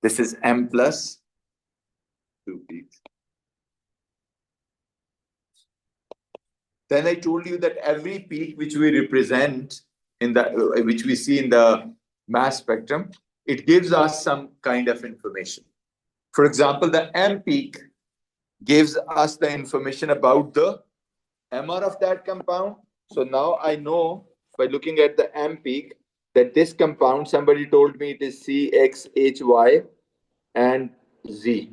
This is M plus 2 peaks. Then I told you that every peak which we represent in the which we see in the mass spectrum, it gives us some kind of information. For example, the M peak gives us the information about the MR of that compound. So now I know by looking at the M peak that this compound, somebody told me it is CXHY and Z.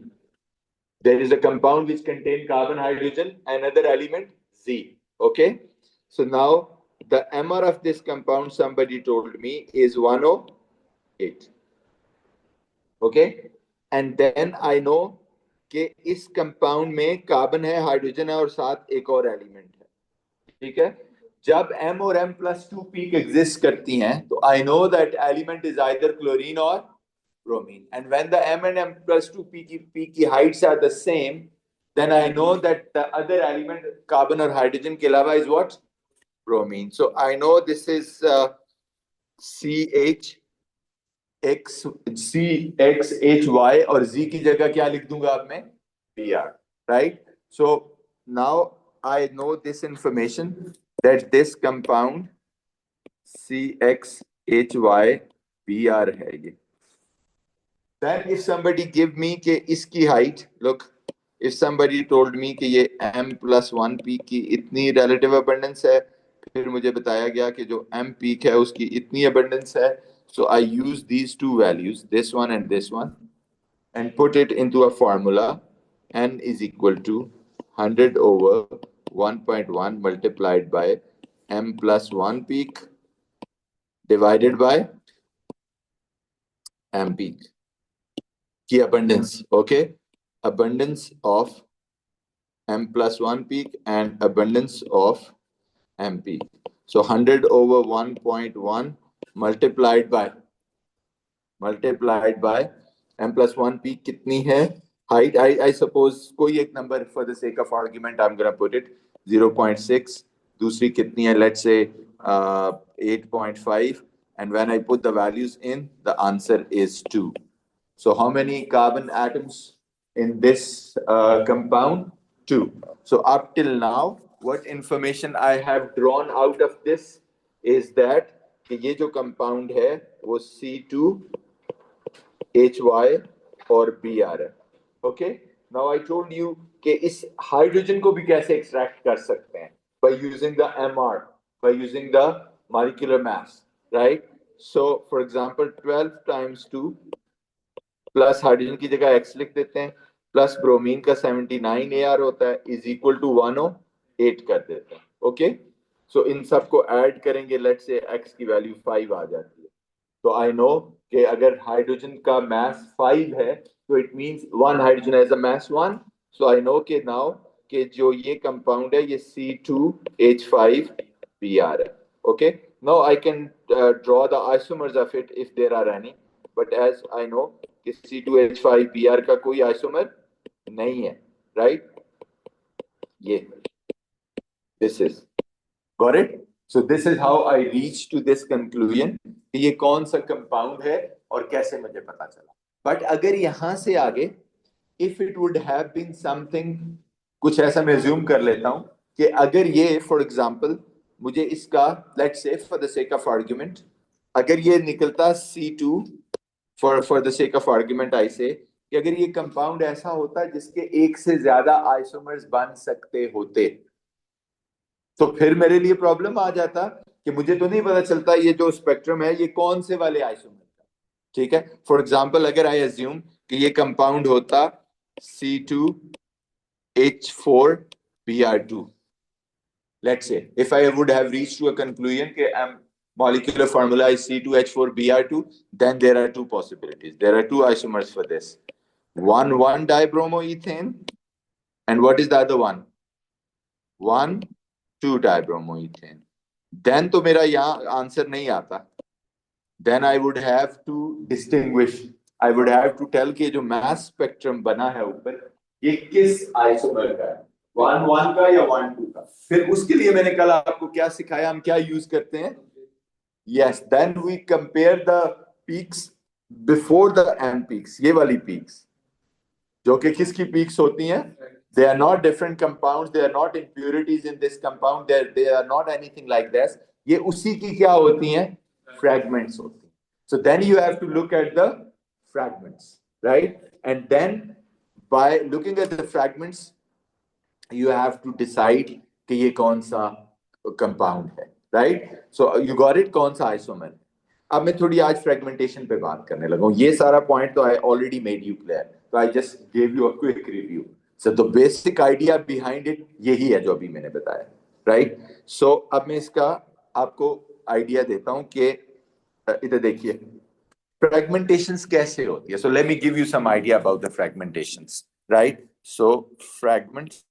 There is a compound which contains carbon, hydrogen, another element Z. Okay. So now the MR of this compound, somebody told me, is 108. Okay. And then I know कि इस compound में carbon है, hydrogen है और साथ एक और element है. ठीक है. जब M और M plus 2 peak exist करती हैं तो I know that element is either chlorine or bromine. And when the M and M plus 2 peak heights are the same, then I know that the other element, carbon or hydrogen के अलावा, is what? Bromine. So I know this is CXHY और Z की जगह क्या लिख दूंगा अब मैं? Br. Right? So now I know this information that this compound CXHYBr है ये. Then if somebody give me कि इसकी height, look, if somebody told me कि ये M plus 1 peak की इतनी relative abundance है, फिर मुझे बताया गया कि जो M peak है उसकी इतनी abundance है, so I use these two values, this one and this one, and put it into a formula. N is equal to 100 over 1.1 multiplied by M plus 1 peak divided by M peak. Key abundance, okay? Abundance of M plus 1 peak and abundance of M peak. So 100 over 1.1 multiplied by M plus 1 peak कितनी है? Height, I suppose कोई एक number for the sake of argument I'm gonna put it 0.6. दूसरी कितनी है? Let's say 8.5. And when I put the values in, the answer is 2. So how many carbon atoms in this compound? 2. So up till now, what information I have drawn out of this is that कि ये जो compound है वो C2H Y और Br है. Okay. Now I told you कि इस hydrogen को भी कैसे extract कर सकते हैं? By using the MR, by using the molecular mass, right? So for example, 12 times 2 plus hydrogen की जगह x लिख देते हैं, प्लस ब्रोमीन का 79 AR होता है, इज इक्वल टू 108 कर देते हैं. ओके. सो इन सब को ऐड करेंगे, लेट्स से x की वैल्यू 5 आ जाती है. तो आई नो कि अगर हाइड्रोजन का मास 5 है तो it means one hydrogen has a mass 1. So I know कि नाउ कि जो ये कंपाउंड है ये C2H5Br है. Okay. Now I can draw the isomers of it if there are any, but as I know कि C2H5Br का कोई आइसोमर नहीं है, राइट? ये this is got it. So this is how I reach to this conclusion कि ये कौन सा कंपाउंड है और कैसे मुझे पता चला. बट अगर यहां से आगे if it would have been something, कुछ ऐसा मैं अज्यूम कर लेता हूं कि अगर ये फॉर एग्जांपल मुझे इसका, let's say for the sake of argument, अगर ये निकलता C2, for the sake of argument I say कि अगर ये कंपाउंड ऐसा होता जिसके एक से ज्यादा आइसोमर्स बन सकते होते तो फिर मेरे लिए प्रॉब्लम आ जाता कि मुझे तो नहीं पता चलता ये जो स्पेक्ट्रम है ये कौन से वाले आइसोमर का. ठीक है. फॉर एग्जांपल अगर आई अज्यूम कि ये कंपाउंड होता C2H4Br2, let's say if I would have reached to a conclusion कि molecular formula is C2H4Br2, then there are two possibilities. There are two isomers for this. One dibromoethane, and what is the other one? 1,2 dibromoethane. Then तो मेरा यहाँ answer नहीं आता. Then I would have to distinguish. I would have to tell कि जो mass spectrum बना है ऊपर ये किस आइसोमर का है, 1,1 का या 1,2 का. फिर उसके लिए मैंने कल आपको क्या सिखाया, हम क्या यूज करते हैं. Yes, then we compare the peaks before the M peaks, ये वाली पीक्स जो कि किसकी पीक्स होती हैं, they are not different compounds, they are not impurities in this compound, they are not anything like this, ये उसी की क्या होती हैं, फ्रैगमेंट्स होती हैं. So then you have to look at the fragments, right, and then by looking at the fragments you have to decide कि ये कौन सा कंपाउंड है, right. So you got it, कौन सा आइसोमर. अब मैं थोड़ी आज फ्रेगमेंटेशन पे बात करने लगा हूँ. ये सारा पॉइंट तो I already made you clear, तो I just give you a quick review. So the basic idea behind it यही है जो अभी मैंने बताया, राइट. सो अब मैं इसका आपको आइडिया देता हूँ कि इधर देखिए फ्रेगमेंटेशंस कैसे होती है. So let me give you some idea about the fragmentations, right. So fragments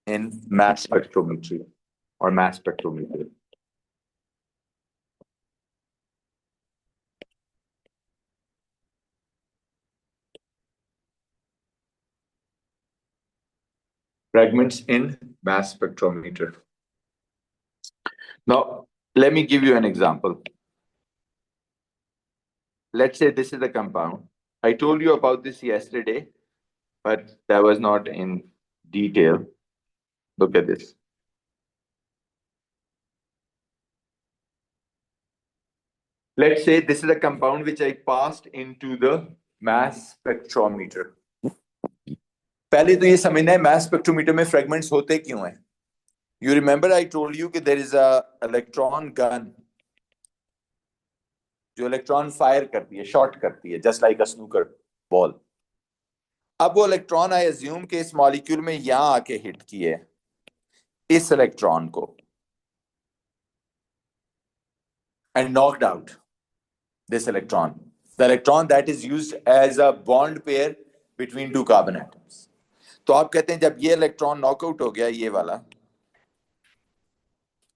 in mass spectrometry or mass spectrometry. Fragments in mass spectrometer. Now, let me give you an example. Let's say this is a compound. I told you about this yesterday, but that was not in detail. Look at this. Let's say this is a compound which I passed into the mass spectrometer. पहले तो ये समझना है mass spectrometer में fragments होते क्यों हैं. You remember I told you that there is a electron gun जो इलेक्ट्रॉन फायर करती है, शॉट करती है, जस्ट लाइक अ स्नूकर बॉल. अब वो इलेक्ट्रॉन आई अज्यूम के इस मॉलिक्यूल में यहां आके हिट किए इस इलेक्ट्रॉन को and knocked out this electron, the electron that is used as a bond pair between two carbon atoms. तो आप कहते हैं जब ये इलेक्ट्रॉन नॉकआउट हो गया ये वाला,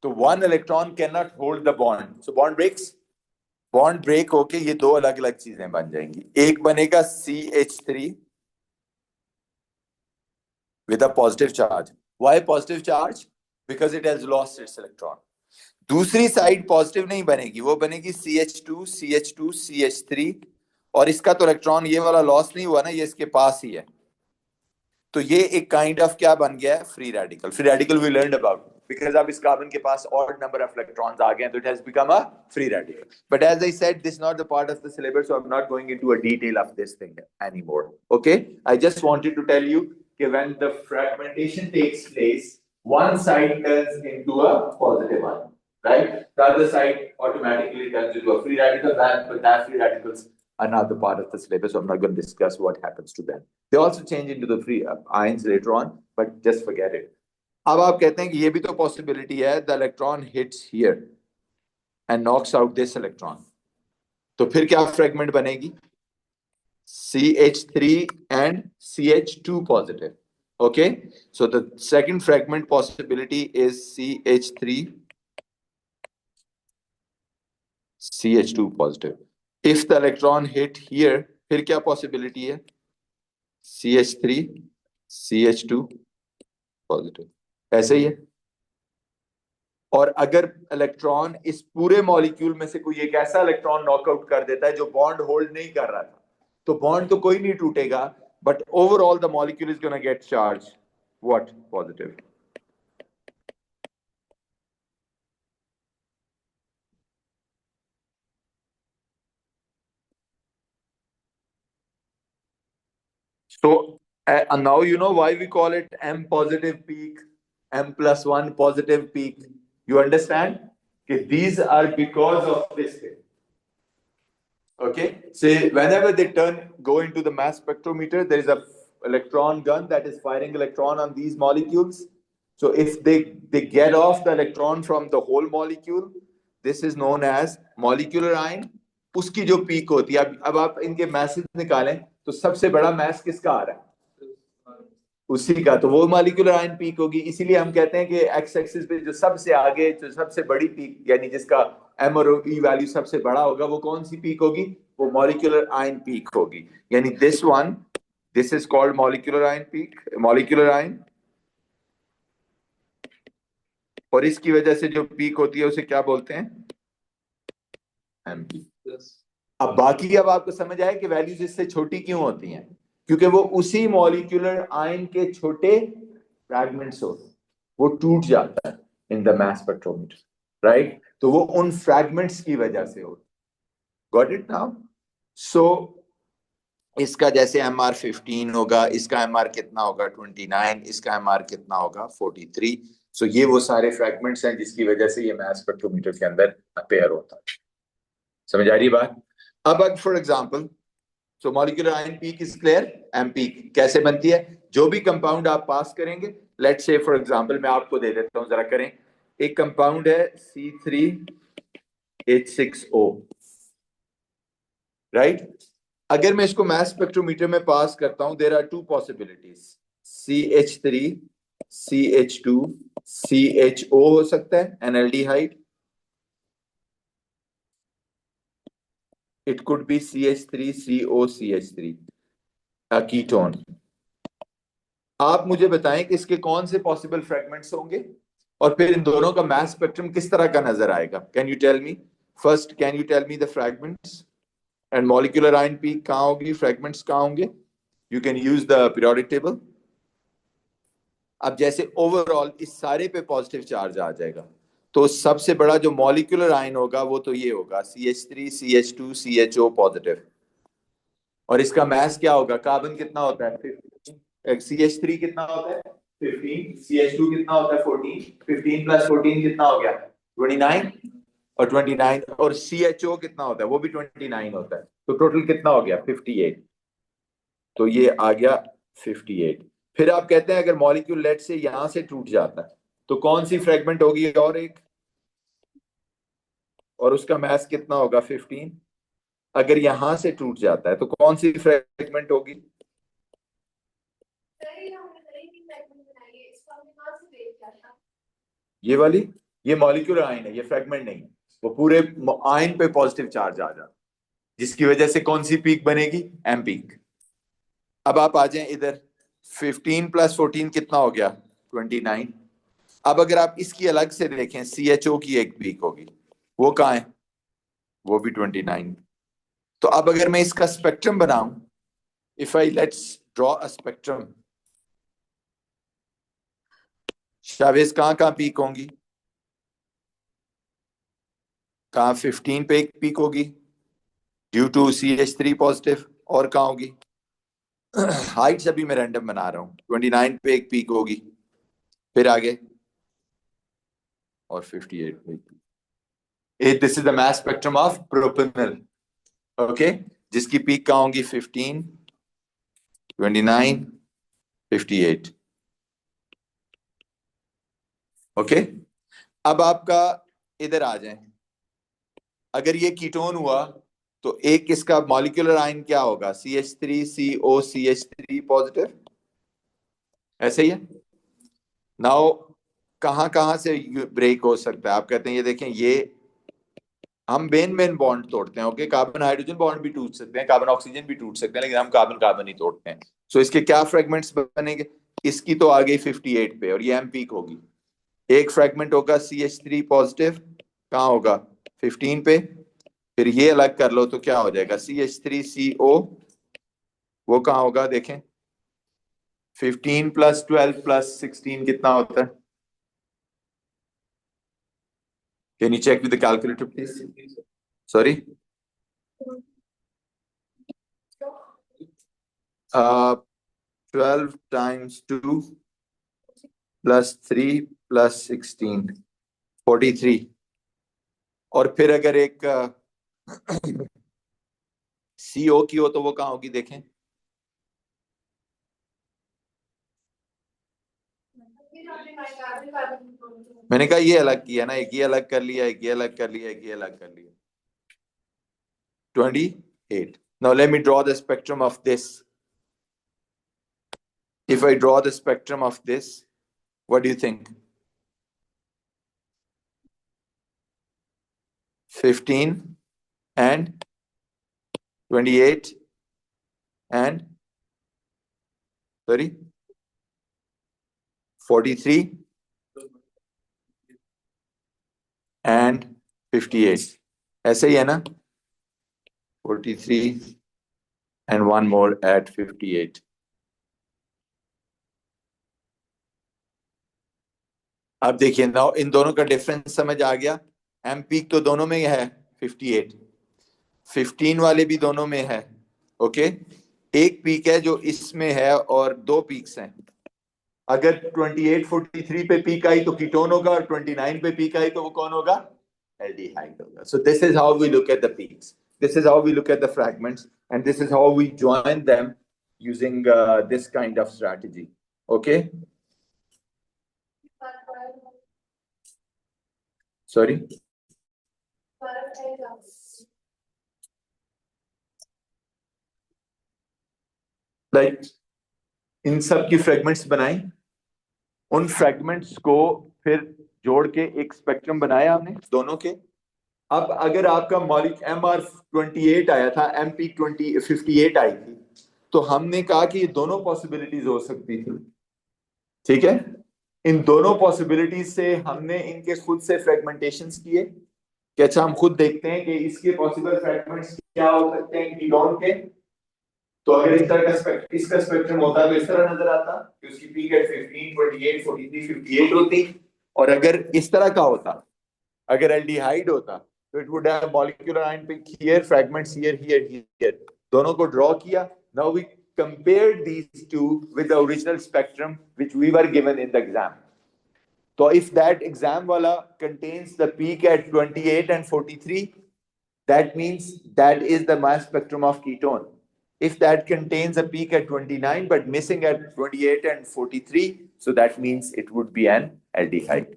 तो one electron cannot hold the bond, so bond breaks. Bond break होके ये दो अलग अलग चीजें बन जाएंगी. एक बनेगा CH3 with a positive charge. Why positive charge? Because it has lost its electron. दूसरी साइड पॉजिटिव नहीं बनेगी, वो बनेगी CH2 CH2 CH3, और इसका तो इलेक्ट्रॉन ये वाला लॉस नहीं हुआ ना, ये इसके पास ही है. तो ये एक काइंड ऑफ क्या बन गया है, free radical. Free radical we learned about because अब इस कार्बन के पास ऑड नंबर ऑफ इलेक्ट्रॉन्स आ गए हैं, तो it has become a free radical. But as I said this not the part of the syllabus, so I am not going into a detail of this thing anymore. Okay, I just wanted to tell you कि when the fragmentation takes place, one side turns into a positive ion, right? The other side automatically turns into a free radical. But that free radicals are not the part of the syllabus, so I'm not going to discuss what happens to them. They also change into the free ions later on, but just forget it. अब आप कहते हैं कि ये भी तो possibility है, the electron hits here and knocks out this electron, तो फिर क्या फ्रेगमेंट बनेगी, CH3 and CH2 positive. Okay, so the second fragment possibility is CH3 CH2 positive. If the electron hit here, फिर क्या possibility है, CH3 CH2 positive. ऐसे ही है. और अगर इलेक्ट्रॉन इस पूरे मॉलिक्यूल में से कोई एक ऐसा इलेक्ट्रॉन नॉकआउट कर देता है जो बॉन्ड होल्ड नहीं कर रहा था, तो बॉन्ड तो कोई नहीं टूटेगा, but overall the molecule is gonna get charge what, positive. So now you know why we call it M positive peak, M+1 positive peak. You understand? Okay, these are because of this thing. Okay, so whenever they go into the mass spectrometer, there is a electron gun that is firing electron on these molecules. So if they get off the electron from the whole molecule, this is known as molecular ion. उसकी जो peak होती है, अब आप इनके message निकालें तो सबसे बड़ा मैस किसका आ रहा है, उसी का, तो वो मॉलिक्यूलर आयन पीक होगी. इसीलिए हम कहते हैं कि एक्स एक्सिस पे जो सबसे आगे, जो सबसे बड़ी पीक, यानी जिसका एम और ई वैल्यू सबसे बड़ा होगा, वो कौन सी पीक होगी, वो मॉलिक्यूलर आयन पीक होगी. यानी this one, this is called molecular ion peak, molecular ion. और इसकी वजह से जो पीक होती है उसे क्या बोलते हैं, एम पीक। अब बाकी अब आपको समझ आया कि वैल्यूज इससे छोटी क्यों होती हैं, क्योंकि वो उसी मॉलिक्यूलर आयन के छोटे फ्रैगमेंट्स होते हैं, वो टूट जाता है in the mass spectrometer, right? तो वो उन फ्रैगमेंट्स की वजह से होता है। Got it now? सो इसका जैसे MR15 होगा, इसका MR कितना होगा 29, इसका MR कितना होगा 43। सो ये वो सारे फ्रैगमेंट्स हैं जिसकी वजह से ये मास स्पेक्ट्रोमीटर के अंदर अपेयर होता है। समझ आ रही बात? अब for example, so molecular ion peak is clear. M peak कैसे बनती है? जो भी कंपाउंड आप पास करेंगे, लेट्स से फॉर एग्जांपल मैं आपको दे देता हूं, जरा करें। एक कंपाउंड है C3H6O, राइट? अगर मैं इसको मास स्पेक्ट्रोमीटर में पास करता हूं, there are two possibilities, CH3, CH2, CHO हो सकता है, an aldehyde. It could be CH3CO, CH3, ketone. आप मुझे बताएं कि इसके कौन से पॉसिबल फ्रेगमेंट्स होंगे और फिर इन दोनों का मास स्पेक्ट्रम किस तरह का नजर आएगा? Can you tell me? First can you tell me the fragments and molecular ion peak कहां होगी, फ्रेगमेंट्स कहां होंगे? You can use the periodic table. अब जैसे ओवरऑल इस सारे पे पॉजिटिव चार्ज आ जाएगा, तो सबसे बड़ा जो मॉलिक्यूलर आयन होगा वो तो ये होगा CH3, CH2, CHO पॉजिटिव। और इसका मास क्या होगा? कार्बन कितना होता है 15, CH3 कितना होता है 15, CH2 कितना होता है 14, 15 प्लस 14 कितना हो गया 29, और 29 और CHO कितना होता है वो भी 29 होता है, तो टोटल कितना हो गया 58। तो ये आ गया 58। फिर आप कहते हैं अगर मॉलिक्यूल लेट से यहां से टूट जाता है तो कौन सी फ्रेगमेंट होगी और एक, और उसका मास कितना होगा 15। अगर यहां से टूट जाता है तो कौन सी फ्रेगमेंट होगी? ये वाली, ये मॉलिक्यूलर आयन है, ये फ्रेगमेंट नहीं है। वो पूरे आयन पे पॉजिटिव चार्ज आ जाता, जिसकी वजह से कौन सी पीक बनेगी? M peak. अब आप आ जाएं इधर, 15 प्लस 14 कितना हो गया 29। अब अगर आप इसकी अलग से देखें, CHO की एक पीक होगी, वो कहाँ है? वो भी 29। तो अब अगर मैं इसका स्पेक्ट्रम बनाऊं, if I let's draw a spectrum, Chavez कहाँ कहाँ पीक होंगी? कहाँ 15 पे एक पीक होगी ड्यू टू CH3 पॉजिटिव, और कहाँ होगी? हाइट्स अभी मैं रैंडम बना रहा हूँ, 29 पे एक पीक होगी, फिर आगे और 58 पे। This is the mass spectrum of propanal, okay, जिसकी पीक कहाँ होगी 15, 29, 58। ओके, अब आपका इधर आ जाए, अगर ये कीटोन हुआ तो एक इसका मॉलिक्यूलर आयन क्या होगा? CH3CO, CH3 पॉजिटिव, ऐसे ही है। नाउ कहां कहां से ब्रेक हो सकता है? आप कहते हैं ये देखें, ये हम मेन मेन बॉन्ड तोड़ते हैं, ओके, कार्बन हाइड्रोजन बॉन्ड भी टूट सकते हैं, कार्बन ऑक्सीजन भी टूट सकते हैं, लेकिन हम कार्बन कार्बन ही तोड़ते हैं। सो इसके क्या फ्रेगमेंट्स बनेंगे? इसकी तो आ गई 58 पे और ये एम पीक होगी। एक फ्रेगमेंट होगा CH3 पॉजिटिव, कहाँ होगा 15 पे। फिर ये अलग कर लो तो क्या हो जाएगा CH3CO, वो कहाँ होगा देखें, 15 प्लस 12 प्लस 16 कितना होता है? Can you check with the calculator please? Sorry, 12 times 2 plus 3 plus 16, 43। और फिर अगर एक CO की हो तो वो कहाँ होगी देखें? मैंने कहा ये अलग किया ना, एक ये अलग कर लिया, एक ये अलग कर लिया, एक ये अलग कर लिया, 28। Now let me draw the spectrum of this. If I draw the spectrum of this, what do you think? 15 and 28 and sorry 43 and 58, ऐसे ही है ना? 43 and one more at 58. अब देखिए ना, इन दोनों का डिफरेंस समझ आ गया। एम पीक तो दोनों में ही है 58, 15 वाले भी दोनों में है। ओके, एक पीक है जो इसमें है और दो पीक्स हैं। अगर 28 43 पे पीक आई तो कीटोन होगा, और 29 पे पीक आई तो वो कौन होगा? एल्डिहाइड होगा। So this is how we look at the peaks, this is how we look at the fragments, and this is how we join them using this kind of strategy. Okay, sorry, like इन सब की fragments बनाई, उन fragments को फिर जोड़ के एक स्पेक्ट्रम बनाया हमने दोनों के। अब अगर आपका मॉलिक MR28 आया था, MP 58 आई थी, तो हमने कहा कि ये दोनों पॉसिबिलिटीज हो सकती थी। ठीक है, इन दोनों पॉसिबिलिटीज से हमने इनके खुद से फ्रेगमेंटेशंस किए कि अच्छा हम खुद देखते हैं कि इसके पॉसिबल फ्रेगमेंट्स क्या हो सकते हैं कीटोन के। तो अगर इस तरह का इसका स्पेक्ट्रम होता तो इस तरह नजर आता कि उसकी पीक एट 15 28 43 58 होती, और अगर इस तरह का होता, अगर एल्डिहाइड होता, तो it would have molecular ion peak here, fragments here here here, दोनों को ड्रॉ किया। Now we compared these two with the original spectrum which we were given in the exam. So if that exam wala contains the peak at 28 and 43, that means that is the mass spectrum of ketone. If that contains a peak at 29 but missing at 28 and 43, so that means it would be an aldehyde.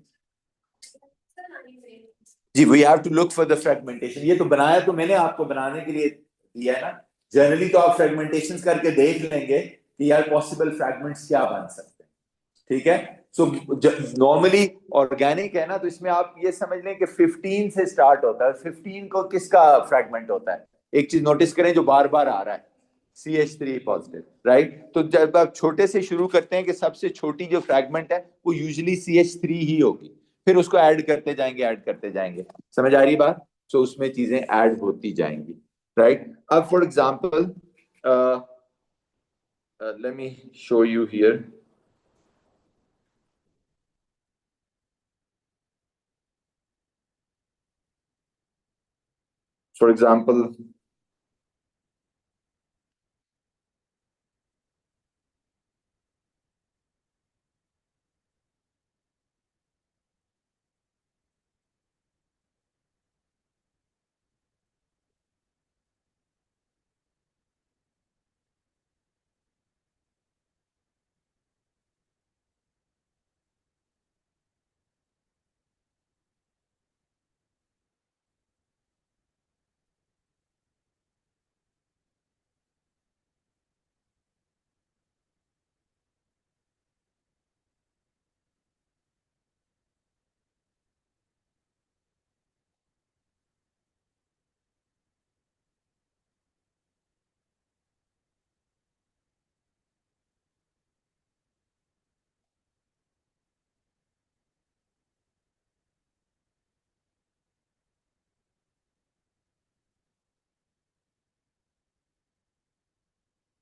जी, we have to look for the fragmentation. ये तो बनाया तो मैंने आपको बनाने के लिए दिया है ना। जनरली तो आप फ्रेगमेंटेशन करके देख लेंगे कि यार पॉसिबल फ्रेगमेंट्स क्या बन सकते हैं। ठीक है, सो नॉर्मली ऑर्गेनिक है ना, तो इसमें आप ये समझ लें कि 15 से स्टार्ट होता है। 15 को किसका फ्रेगमेंट होता है? एक चीज नोटिस करें जो बार बार आ रहा है, CH3 पॉजिटिव, राइट। तो जब आप छोटे से शुरू करते हैं कि सबसे छोटी जो फ्रैगमेंट है वो यूजुअली CH3 ही होगी, फिर उसको ऐड करते जाएंगे, ऐड करते जाएंगे। समझ आ रही बात? तो उसमें चीजें ऐड होती जाएंगी, राइट। अब for example let me show you here. For example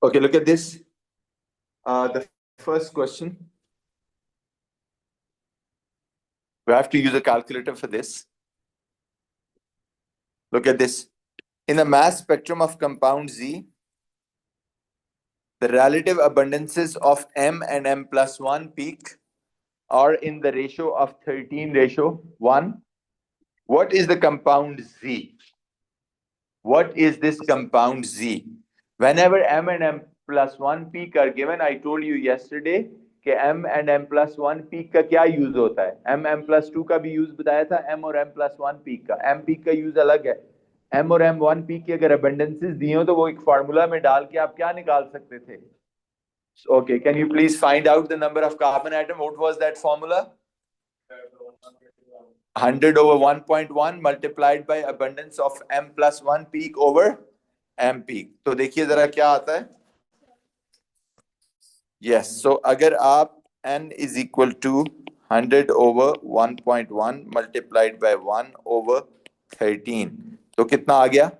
okay, look at this. The first question, we have to use a calculator for this. Look at this. In the mass spectrum of compound Z, the relative abundances of M and M plus 1 peak are in the ratio of 13:1. What is the compound Z? What is this compound Z? Whenever M and M plus 1 peak are given, I told you yesterday कि M and M plus 1 peak का क्या use होता है। M M plus 2 का भी use बताया था, M और M plus 1 peak का। M peak का यूज अलग है। M और M 1 peak की अगर abundances दी हो तो वो एक फार्मूला में डाल के आप क्या निकाल सकते थे? Okay, can you please find out the number of carbon atom? What was that formula? 100 over 1.1 multiplied by abundance of M plus 1 peak over M peak. तो देखिए जरा क्या आता है। Yes, so अगर आप N is equal to 100 over 1.1 multiplied by 1 over 13, तो कितना आ गया?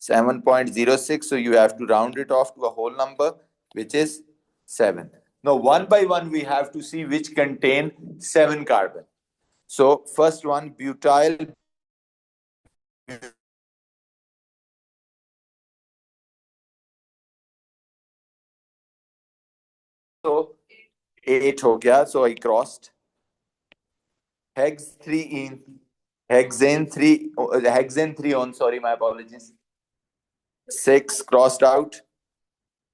7.06, so you have to round it off to a whole number, which is 7. Now, one by one, we have to see which contain 7 carbon. So, first one, butyl. So, 8 हो गया, so I crossed. Hex 3 in. Hexane 3, hexane 3 on, sorry, my apologies. 6 crossed out.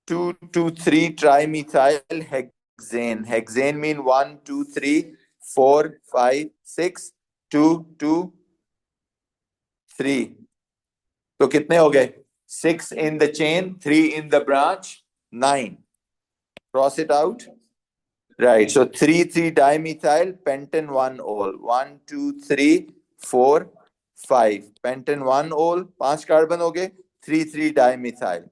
2, 2, 3 trimethyl hexane. Hexane mean 1, 2, 3, 4, 5, 6, 2, 2, 3. तो कितने हो गए? 6 in the chain, 3 in the branch, 9. Cross it out. Right. So 3, 3 dimethyl, pentan 1 ol. 1, 2, 3, 4, 5. Pentan 1 ol, 5 carbon हो गए. 3, 3 dimethyl.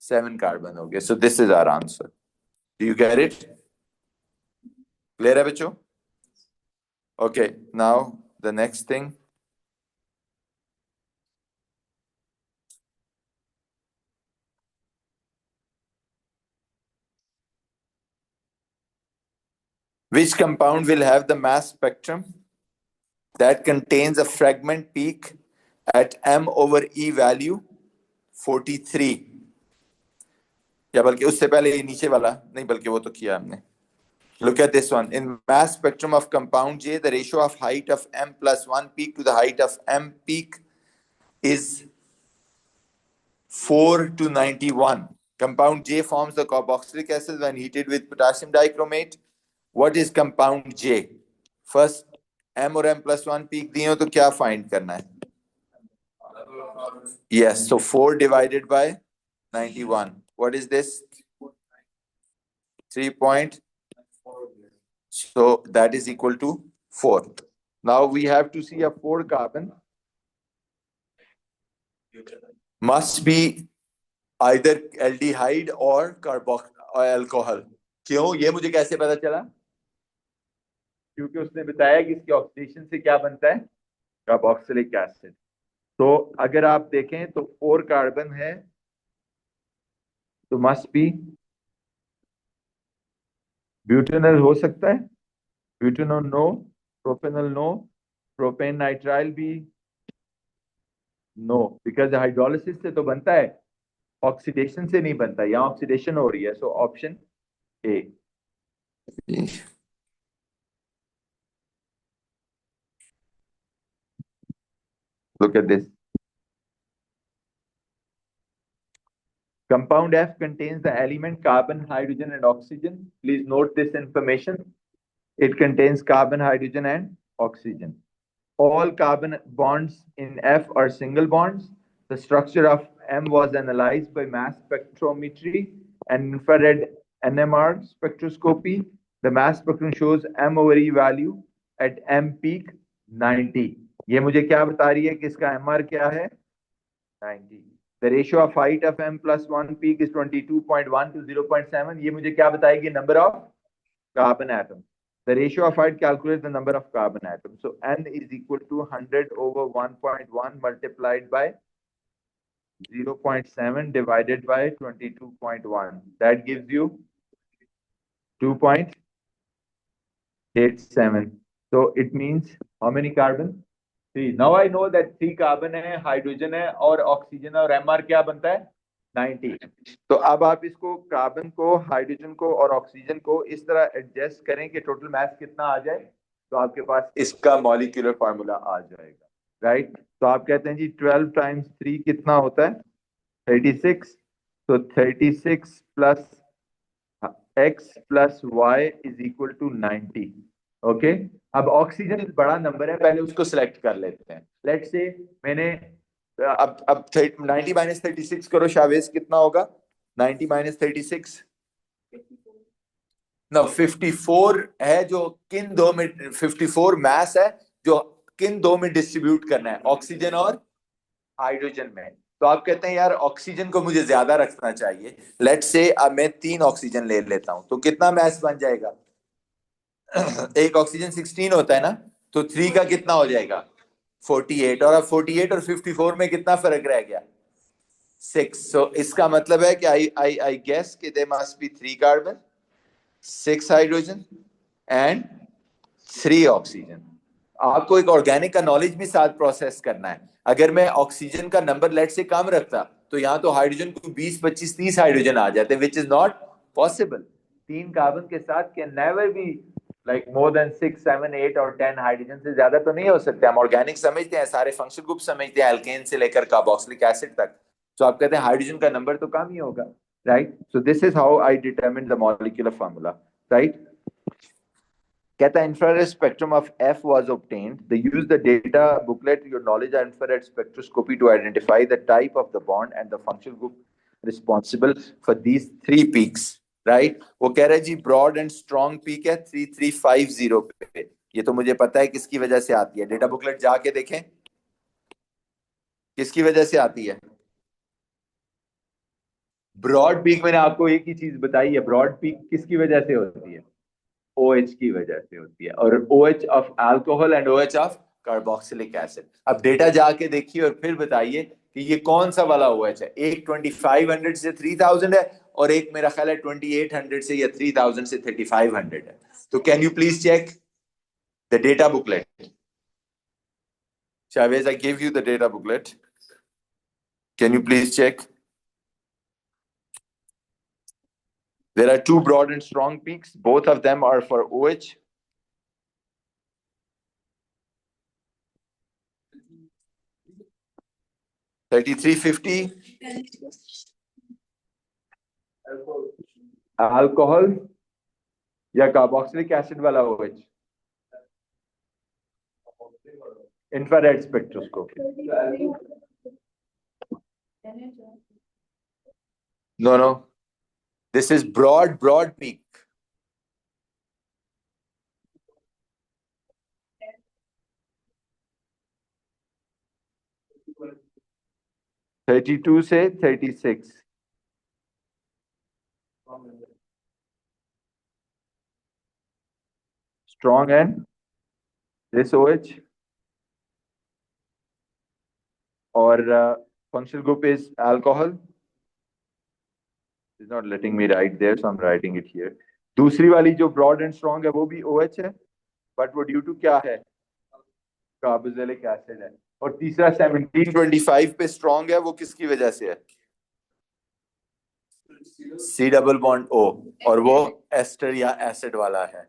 7 carbon हो गए. So this is our answer. Do you get it? Clear है बच्चों? Okay. Now the next thing. Which compound will have the mass spectrum that contains a fragment peak at m over e value 43? या बल्कि उससे पहले ये नीचे वाला नहीं, बल्कि वो तो किया हमने. Look at this one. In mass spectrum of compound J, the ratio of height of m plus 1 peak to the height of m peak is 4 to 91. Compound J forms the carboxylic acid when heated with potassium dichromate. What is compound J? First, m और m plus 1 peak दिए हो तो क्या find करना है? Yes, so 4 divided by 91. What is this? 3 point. So that is equal to 4. Now we have to see a 4 carbon must be either aldehyde or alcohol. क्यों? ये मुझे कैसे पता चला? क्योंकि उसने बताया कि इसके ऑक्सीडेशन से क्या बनता है? Carboxylic acid. तो अगर आप देखें तो 4 कार्बन है तो मस्ट बी ब्यूटेनल हो सकता है. Butanol no, propanol no, propane nitrile भी नो, बिकॉज हाइड्रोलिसिस से तो बनता है, ऑक्सीडेशन से नहीं बनता. यहाँ ऑक्सीडेशन हो रही है. So option A. Look at this. Compound F contains the element carbon, hydrogen, and oxygen. Please note this information. It contains carbon, hydrogen, and oxygen. All carbon bonds in F are single bonds. The structure of M was analyzed by mass spectrometry and infrared NMR spectroscopy. The mass spectrum shows M over E value at M peak 90. ये मुझे क्या बता रही है कि इसका MR क्या है? 90. The ratio of height of M plus 1 peak is 22.1 to 0.7. ये मुझे क्या बताएगी? Number of carbon atoms. The ratio of height calculates the number of carbon atoms. So N is equal to 100 over 1.1 multiplied by 0.7 divided by 22.1. That gives you 2.87. So it means how many carbon? 3. Now I know that 3 carbon है, hydrogen है और oxygen है और MR क्या बनता है? 90. तो अब आप इसको कार्बन को, हाइड्रोजन को और ऑक्सीजन को इस तरह एडजस्ट करें कि टोटल मास कितना आ जाए, तो आपके पास इसका मॉलिक्यूलर फार्मूला आ जाएगा. राइट. तो आप कहते हैं जी 12 टाइम्स 3 कितना होता है? 36. तो 36 plus x plus y is equal to 90. Okay. अब ऑक्सीजन बड़ा नंबर है, पहले उसको सिलेक्ट कर लेते हैं. लेट्स से मैंने अब 90 माइनस 36 करो शावेज, कितना होगा? 90 माइनस 36 ना 54 है, जो किन दो में 54 मास है जो किन दो में डिस्ट्रीब्यूट करना है, ऑक्सीजन और हाइड्रोजन में. तो आप कहते हैं यार ऑक्सीजन को मुझे ज्यादा रखना चाहिए. लेट्स से अब मैं 3 ऑक्सीजन ले लेता हूं, तो कितना मास बन जाएगा? एक ऑक्सीजन 16 होता है ना, तो 3 का कितना हो जाएगा? 48, और अब 48 और 54 में कितना फर्क रह गया? 6. सो इसका मतलब है कि आई गेस कि they must be 3 carbon, 6 hydrogen and 3 oxygen. आपको एक ऑर्गेनिक का नॉलेज भी साथ प्रोसेस करना है. अगर मैं ऑक्सीजन का नंबर लेट से कम रखता तो यहाँ तो हाइड्रोजन को 20, 25, 30 हाइड्रोजन आ जाते, which is not possible. 3 carbon के साथ can never be like more than 6, 7, 8 और 10 हाइड्रोजन से ज्यादा तो नहीं हो सकते. हम ऑर्गेनिक समझते हैं, सारे फंक्शनल ग्रुप समझते हैं, एल्केन से लेकर कार्बोक्सिलिक एसिड तक. तो आप कहते हैं हाइड्रोजन का नंबर तो कम ही होगा, right? So this is how I determine the molecular formula, right? कहता है infrared spectrum of F was obtained. They used the data booklet, your knowledge of infrared spectroscopy to identify the type of the bond and the functional group responsible for these 3 peaks. Right? वो कह रहा है जी broad and strong peak है 3350 पे. ये तो मुझे पता है किसकी वजह से आती है. डेटा बुकलेट जाके देखें किसकी वजह से आती है. ब्रॉड पीक मैंने आपको एक ही चीज बताई है, ब्रॉड पीक किसकी वजह से होती है? OH की वजह से होती है, और OH of alcohol and OH of carboxylic acid. अब डेटा जाके देखिए और फिर बताइए कि ये कौन सा वाला OH है. एक 2500 से 3000 है और एक मेरा ख्याल है 2800 से या 3000 से 3500 है. तो can you please check the data booklet? Chavez, I gave you the data booklet. Can you please check? There are 2 broad and strong peaks. Both of them are for OH. $33.50 alcohol या carboxylic acid वाला OH. Infrared spectroscopy. No. This is broad peak. (32 से 36). Strong and this OH, or functional group is alcohol. It's not letting me write there, so I'm writing it here. दूसरी वाली जो broad and strong है वो भी OH है, but वो due to क्या है? कार्बोक्सिलिक एसिड है. और तीसरा 1725 पे strong है, वो किसकी वजह से है? C डबल बॉन्ड O, और वो एस्टर या एसिड वाला है.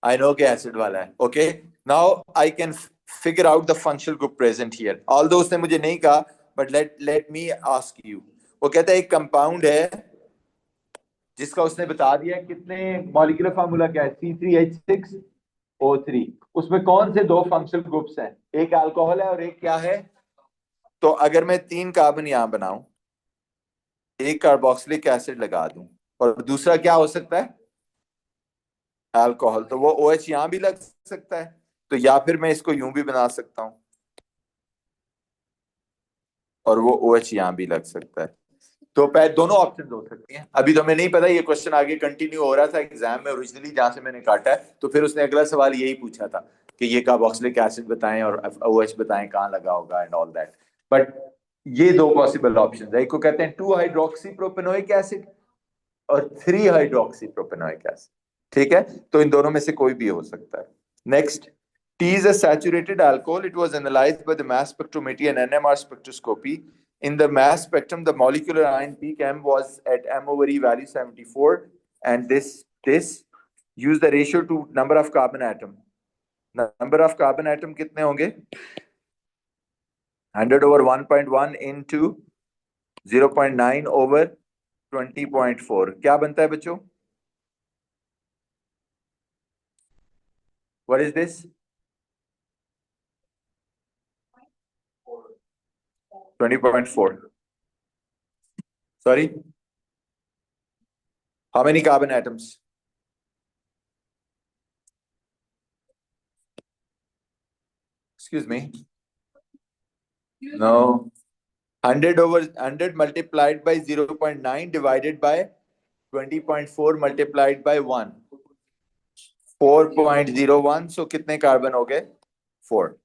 I know कि एसिड वाला है. Okay, now I can figure out the functional group present here. Although उसने मुझे नहीं कहा, but let me ask you. वो कहता है एक कंपाउंड है जिसका उसने बता दिया कितने मॉलिक्यूलर फार्मूला क्या है, C3H6O3. उसमें कौन से 2 फंक्शनल ग्रुप्स हैं? एक अल्कोहल है और एक क्या है? तो अगर मैं 3 कार्बन यहां बनाऊं, एक कार्बोक्सिलिक एसिड लगा दूं, और दूसरा क्या हो सकता है? अल्कोहल. तो वो OH यहां भी लग सकता है. तो या फिर मैं इसको यूं भी बना सकता हूं और वो OH यहां भी लग सकता है. तो दोनों ऑप्शन हो सकती हैं. अभी तो हमें नहीं पता, ये क्वेश्चन आगे कंटिन्यू हो रहा था एग्जाम में ओरिजिनली जहां से मैंने काटा है. तो फिर उसने अगला सवाल यही पूछा था कि ये कार्बोक्सिलिक एसिड बताएं और OH बताएं कहाँ लगा होगा एंड ऑल दैट. बट ये 2 पॉसिबल ऑप्शन है. एक को कहते हैं 2 हाइड्रोक्सी प्रोपेनोइक एसिड और 3 हाइड्रोक्सी प्रोपेनोइक एसिड. ठीक है, तो इन दोनों में से कोई भी हो सकता है. Next, T is a saturated alcohol. It was analyzed by the mass spectrometry and NMR spectroscopy. In the mass spectrum, the molecular ion peak M was at M over E value 74, and this use the ratio to number of carbon atom. Number of carbon atom कितने होंगे? 100 over 1.1 into 0.9 over 20.4. क्या बनता है बच्चों? What is this? 20.4. Sorry? How many carbon atoms? Excuse me. No. 100 over 100 multiplied by 0.9 divided by 20.4 multiplied by 1. 4.01. So कितने carbon हो गए? 4.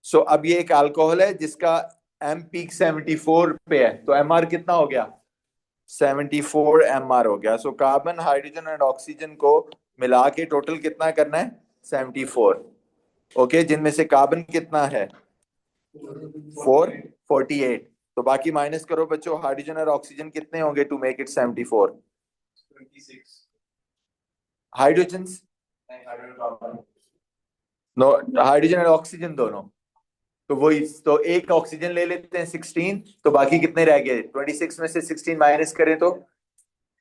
सो अब ये एक अल्कोहल है जिसका एम पीक 74 पे है, तो एम आर कितना हो गया? 74 एम आर हो गया। So carbon, hydrogen and oxygen को मिला के टोटल कितना करना है? 74। ओके, जिनमें से कार्बन कितना है? 448। तो बाकी माइनस करो बच्चों, हाइड्रोजन और ऑक्सीजन कितने होंगे to make it 74? Hydrogen, no, hydrogen और ऑक्सीजन दोनों। तो वही, तो एक ऑक्सीजन ले लेते हैं 16, तो बाकी कितने रह गए? 26 में से 16 माइनस करें तो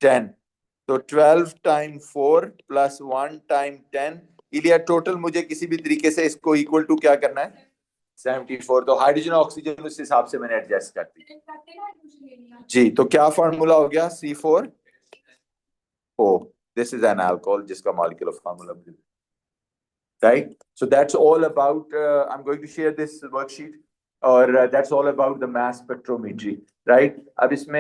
10। तो 12 टाइम 4 प्लस 1 टाइम 10, इलिया टोटल मुझे किसी भी तरीके से इसको इक्वल टू क्या करना है? 74। तो हाइड्रोजन ऑक्सीजन उस हिसाब से मैंने एडजस्ट कर दी जी। तो क्या फॉर्मूला हो गया? C4O। This is an alcohol जिसका molecular formula, right? So that's all about, I'm going to share this worksheet, or that's all about the mass spectrometry, right? अब इसमें